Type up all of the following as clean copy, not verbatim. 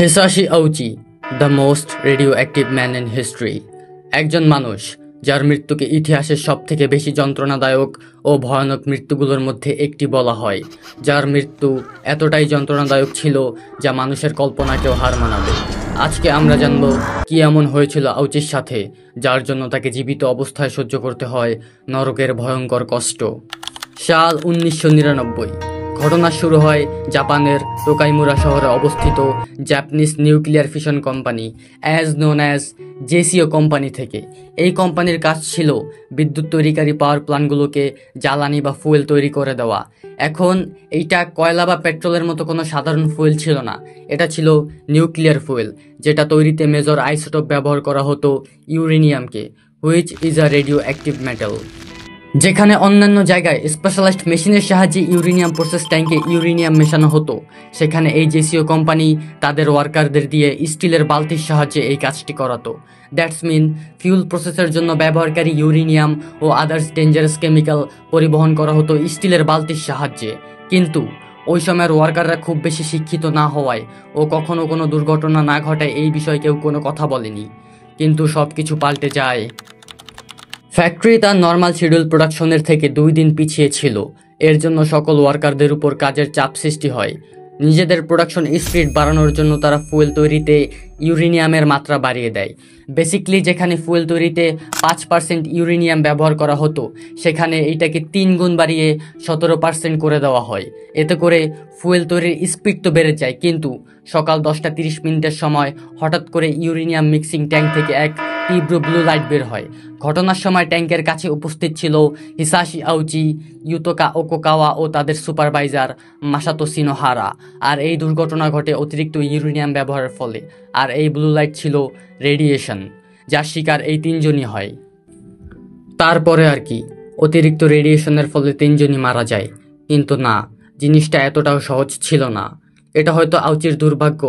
হিসাশি Ouchi, the most radioactive man in history. একজন মানুষ যার মৃত্যুকে ইতিহাসের সবথেকে বেশি যন্ত্রণাদায়ক ও ভয়ানক মৃত্যুগুলোর মধ্যে একটি বলা হয়, যার মৃত্যু এতটাই যন্ত্রণাদায়ক ছিল যা মানুষের কল্পনাকেও হার মানাবে। আজকে আমরা জানব কি এমন হয়েছিল আউচির সাথে যার জন্য তাকে জীবিত অবস্থায় সহ্য করতে হয় নরকের ভয়ঙ্কর কষ্ট। সাল 1999। ঘটনা শুরু হয় জাপানের টোকাইমুরা শহরে অবস্থিত Japanese nuclear fission company as known as JCO company থেকে। এই কোম্পানির কাজ ছিল বিদ্যুৎ তৈরিকারী পাওয়ার প্ল্যান্টগুলোকে জ্বালানি বা ফুয়েল তৈরি করে দেওয়া। এখন এইটা কয়লা বা পেট্রোলের মতো কোনো সাধারণ ফুয়েল ছিল না, এটা ছিল নিউক্লিয়ার ফুয়েল, যেটা তৈরিতে মেজর আইসোটোপ ব্যবহার করা হতো ইউরেনিয়ামকে, which is a radioactive metal. যেখানে অন্যান্য জায়গায় স্পেশালাইজড মেশিনের সাহায্যে ইউরেনিয়াম প্রসেস ট্যাঙ্কে ইউরেনিয়াম মেশানো হতো, সেখানে এই জেসিও কোম্পানি তাদের ওয়ার্কারদের দিয়ে স্টিলের বালতির সাহায্যে এই কাজটি করাতো। দ্যাটস মিন ফিউল প্রসেসের জন্য ব্যবহারকারী ইউরেনিয়াম ও আদার্স ডেঞ্জারাস কেমিক্যাল পরিবহন করা হতো স্টিলের বালতির সাহায্যে। কিন্তু ওই সময়ের ওয়ার্কাররা খুব বেশি শিক্ষিত না হওয়ায় ও কখনো কোনো দুর্ঘটনা না ঘটায় এই বিষয়ে কেউ কোনো কথা বলেনি। কিন্তু সব কিছু পাল্টে যায়। ফ্যাক্টরি তার নর্মাল শিডিউল প্রোডাকশনের থেকে 2 দিন পিছিয়ে ছিল। এর জন্য সকল ওয়ার্কারদের উপর কাজের চাপ সৃষ্টি হয়। নিজেদের প্রোডাকশন স্পিড বাড়ানোর জন্য তারা ফুয়েল তৈরিতে ইউরেনিয়ামের মাত্রা বাড়িয়ে দেয়। বেসিক্যালি যেখানে ফুয়েল তৈরিতে 5% ইউরেনিয়াম ব্যবহার করা হতো, সেখানে এইটাকে 3 গুণ বাড়িয়ে 17% করে দেওয়া হয়। এতে করে ফুয়েল তৈরির স্পিড তো বেড়ে যায়, কিন্তু সকাল 10:30 সময় হঠাৎ করে ইউরেনিয়াম মিক্সিং ট্যাঙ্ক থেকে এক তীব্র ব্লু লাইট বের হয়। ঘটনার সময় ট্যাঙ্কের কাছে উপস্থিত ছিল হিসাশি আউচি, ইউতোকা ওকোকাওয়া ও তাদের সুপারভাইজার মাসাতো শিনোহারা। আর এই দুর্ঘটনা ঘটে অতিরিক্ত ইউরেনিয়াম ব্যবহারের ফলে। আর এই ব্লু লাইট ছিল রেডিয়েশন, যার শিকার এই 3 জনই হয়। তারপরে আর কি, অতিরিক্ত রেডিয়েশনের ফলে 3 জনই মারা যায়। কিন্তু না, জিনিসটা এতটাও সহজ ছিল না। এটা হয়তো আউচির দুর্ভাগ্য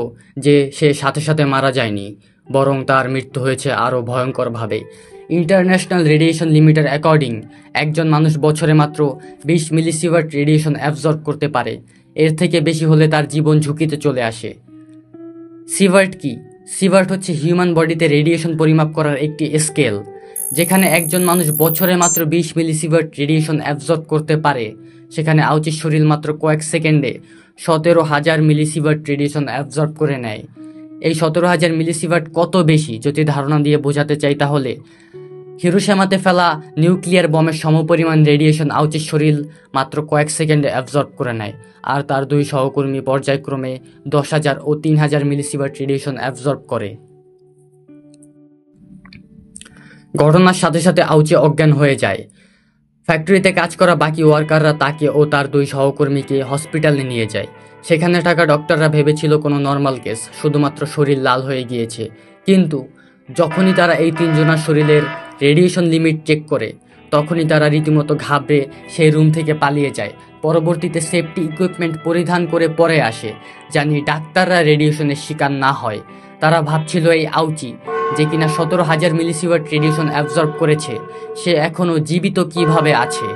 যে সে সাথে সাথে মারা যায়নি, বরং তার মৃত্যু হয়েছে আরও ভয়ঙ্করভাবে। ইন্টারন্যাশনাল রেডিয়েশন লিমিটের অ্যাকর্ডিং, একজন মানুষ বছরে মাত্র 20 মিলিসিভার্ট রেডিয়েশন অ্যাবজর্ব করতে পারে। এর থেকে বেশি হলে তার জীবন ঝুঁকিতে চলে আসে। সিভার্ট কি? সিভার্ট হচ্ছে হিউম্যান বডিতে রেডিয়েশন পরিমাপ করার একটি স্কেল। যেখানে একজন মানুষ বছরে মাত্র 20 মিলিসিভার্ট রেডিয়েশন অ্যাবজর্ব করতে পারে, সেখানে আউচির শরীর মাত্র কয়েক সেকেন্ডে 17,000 মিলিসিভার্ট রেডিয়েশন অ্যাবজর্ব করে নেয়। এই 17,000 মিলিসিভার্ট কত বেশি যদি ধারণা দিয়ে বোঝাতে চাই, তাহলে হিরোশিমাতে ফেলা নিউক্লিয়ার বমের সমপরিমাণ রেডিয়েশন আউচির শরীর মাত্র কয়েক সেকেন্ডে অ্যাবজর্ব করে নেয়। আর তার 2 সহকর্মী পর্যায়ক্রমে 10,000 ও 3,000 মিলিসিভার্ট রেডিয়েশন অ্যাবজর্ব করে। ঘটনার সাথে সাথে আউচি অজ্ঞান হয়ে যায়। ফ্যাক্টরিতে কাজ করা বাকি ওয়ার্কাররা তাকে ও তার 2 সহকর্মীকে হসপিটালে নিয়ে যায়। সেখানে থাকা ডক্টররা ভেবেছিল কোনো নর্মাল কেস, শুধুমাত্র শরীর লাল হয়ে গিয়েছে। কিন্তু যখনই তারা এই 3 জনের শরীরের রেডিয়েশন লিমিট চেক করে, তখনই তারা রীতিমতো ঘাবড়ে সেই রুম থেকে পালিয়ে যায়। পরবর্তীতে সেফটি ইকুইপমেন্ট পরিধান করে পরে আসে, জানি ডাক্তাররা রেডিয়েশনের শিকার না হয়। তারা ভাবছিল এই আউচি, যে কিনা 17,000 মিলিসিভার্ট রেডিয়েশন অ্যাবজর্ব করেছে, সে এখনও জীবিত কিভাবে আছে।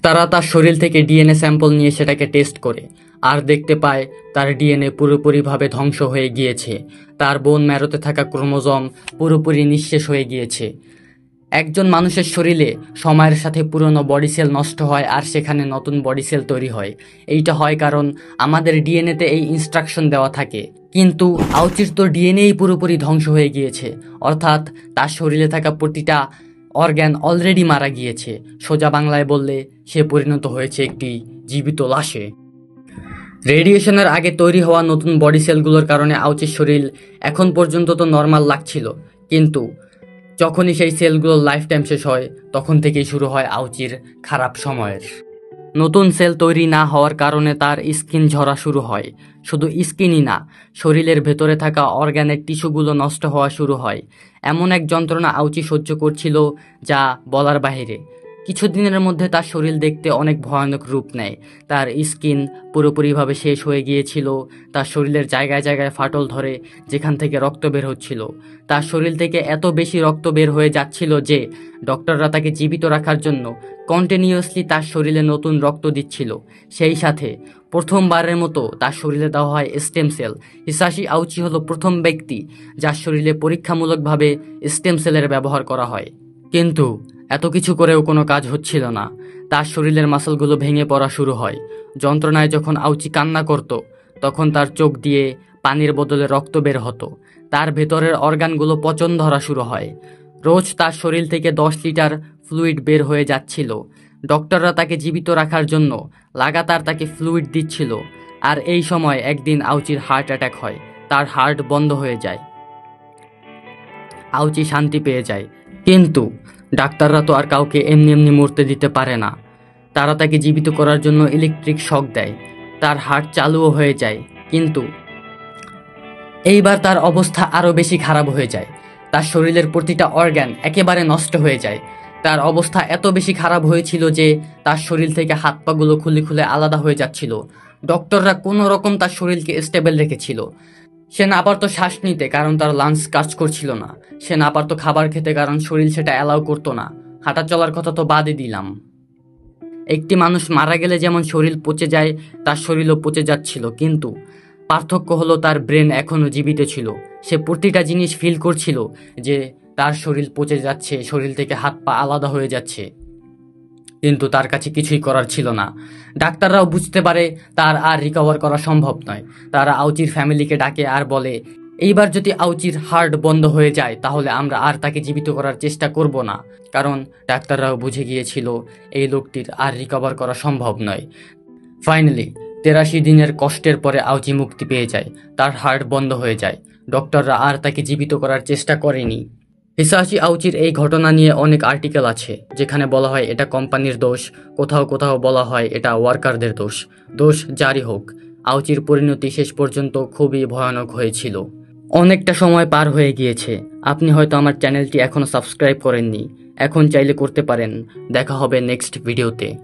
তারা তার শরীর থেকে ডিএনএ স্যাম্পল নিয়ে সেটাকে টেস্ট করে, আর দেখতে পায় তার ডিএনএ পুরোপুরিভাবে ধ্বংস হয়ে গিয়েছে। তার বোন ম্যারোতে থাকা ক্রোমোজোম পুরোপুরি নিঃশেষ হয়ে গিয়েছে। একজন মানুষের শরীরে সময়ের সাথে পুরনো বডি সেল নষ্ট হয় আর সেখানে নতুন বডি সেল তৈরি হয়। এইটা হয় কারণ আমাদের ডিএনএতে এই ইনস্ট্রাকশন দেওয়া থাকে। কিন্তু আউচির তো ডিএনএই পুরোপুরি ধ্বংস হয়ে গিয়েছে, অর্থাৎ তার শরীরে থাকা প্রতিটা অর্গ্যান অলরেডি মারা গিয়েছে। সোজা বাংলায় বললে সে পরিণত হয়েছে একটি জীবিত লাশে। রেডিয়েশনের আগে তৈরি হওয়া নতুন বডি সেলগুলোর কারণে আউচির শরীর এখন পর্যন্ত তো নর্মাল লাগছিল, কিন্তু যখনই সেই সেলগুলোর লাইফ টাইম শেষ হয়, তখন থেকেই শুরু হয় আউচির খারাপ সময়ের। নতুন সেল তৈরি না হওয়ার কারণে তার স্কিন ঝরা শুরু হয়। শুধু স্কিনই না, শরীরের ভেতরে থাকা অর্গ্যানের টিস্যুগুলো নষ্ট হওয়া শুরু হয়। এমন এক যন্ত্রণা আউচি সহ্য করছিল যা বলার বাহিরে। কিছুদিনের মধ্যে তার শরীর দেখতে অনেক ভয়ানক রূপ নেয়। তার স্কিন পুরোপুরিভাবে শেষ হয়ে গিয়েছিল, তার শরীরের জায়গায় জায়গায় ফাটল ধরে যেখান থেকে রক্ত বের হচ্ছিল। তার শরীর থেকে এত বেশি রক্ত বের হয়ে যাচ্ছিল যে ডক্টররা তাকে জীবিত রাখার জন্য কন্টিনিউয়াসলি তার শরীরে নতুন রক্ত দিচ্ছিল। সেই সাথে প্রথমবারের মতো তার শরীরে দেওয়া হয় স্টেম সেল। হিসাশি আউচি হলো প্রথম ব্যক্তি যার শরীরে পরীক্ষামূলকভাবে স্টেম সেলের ব্যবহার করা হয়। কিন্তু এত কিছু করেও কোনো কাজ হচ্ছিল না। তার শরীরের মাসলগুলো ভেঙে পড়া শুরু হয়। যন্ত্রণায় যখন আউচি কান্না করত তখন তার চোখ দিয়ে পানির বদলে রক্ত বের হতো। তার ভেতরের অর্গানগুলো পচন ধরা শুরু হয়। রোজ তার শরীর থেকে 10 লিটার ফ্লুইড বের হয়ে যাচ্ছিল। ডক্টররা তাকে জীবিত রাখার জন্য লাগাতার তাকে ফ্লুইড দিচ্ছিল। আর এই সময় একদিন আউচির হার্ট অ্যাটাক হয়। তার হার্ট বন্ধ হয়ে যায়। আউচি শান্তি পেয়ে যায়। কিন্তু ডাক্তাররা তো আর কাউকে এমনি এমনি মরতে দিতে পারে না। তারা তাকে জীবিত করার জন্য ইলেকট্রিক শক দেয়। তার হার্ট চালুও হয়ে যায়। কিন্তু এইবার তার অবস্থা আরও বেশি খারাপ হয়ে যায়। তার শরীরের প্রতিটা অর্গান একেবারে নষ্ট হয়ে যায়। তার অবস্থা এত বেশি খারাপ হয়েছিল যে তার শরীর থেকে হাত পাগুলো খুলে খুলে আলাদা হয়ে যাচ্ছিল। ডক্টররা কোনো রকম তার শরীরকে স্টেবল রেখেছিল। সে না পারতো শ্বাস নিতে কারণ তার লাংস কাজ করছিল না। সে না পারতো খাবার খেতে কারণ শরীর সেটা অ্যালাউ করতো না। হাঁটা চলার কথা তো বাদই দিলাম। একটি মানুষ মারা গেলে যেমন শরীর পচে যায়, তার শরীরও পচে যাচ্ছিল। কিন্তু পার্থক্য হলো তার ব্রেন এখনও জীবিত ছিল। সে প্রতিটা জিনিস ফিল করছিল যে তার শরীর পচে যাচ্ছে, শরীর থেকে হাত পা আলাদা হয়ে যাচ্ছে। কিন্তু তার কাছে কিছুই করার ছিল না। ডাক্তাররাও বুঝতে পারে তার আর রিকভার করা সম্ভব নয়। তারা আউচির ফ্যামিলিকে ডাকে আর বলে, এইবার যদি আউচির হার্ট বন্ধ হয়ে যায় তাহলে আমরা আর তাকে জীবিত করার চেষ্টা করব না। কারণ ডাক্তাররাও বুঝে গিয়েছিল এই লোকটির আর রিকভার করা সম্ভব নয়। ফাইনালি 83 দিনের কষ্টের পরে আউচি মুক্তি পেয়ে যায়। তার হার্ট বন্ধ হয়ে যায়। ডক্টররা আর তাকে জীবিত করার চেষ্টা করেনি। হিসাশি আউচির এই ঘটনা নিয়ে অনেক আর্টিকেল আছে, যেখানে বলা হয় এটা কোম্পানির দোষ, কোথাও কোথাও বলা হয় এটা ওয়ার্কারদের দোষ। দোষ যারই হোক, আউচির পরিণতি শেষ পর্যন্ত খুবই ভয়ানক হয়েছিল। অনেকটা সময় পার হয়ে গিয়েছে। আপনি হয়তো আমার চ্যানেলটি এখনও সাবস্ক্রাইব করেননি। এখন চাইলে করতে পারেন। দেখা হবে নেক্সট ভিডিওতে।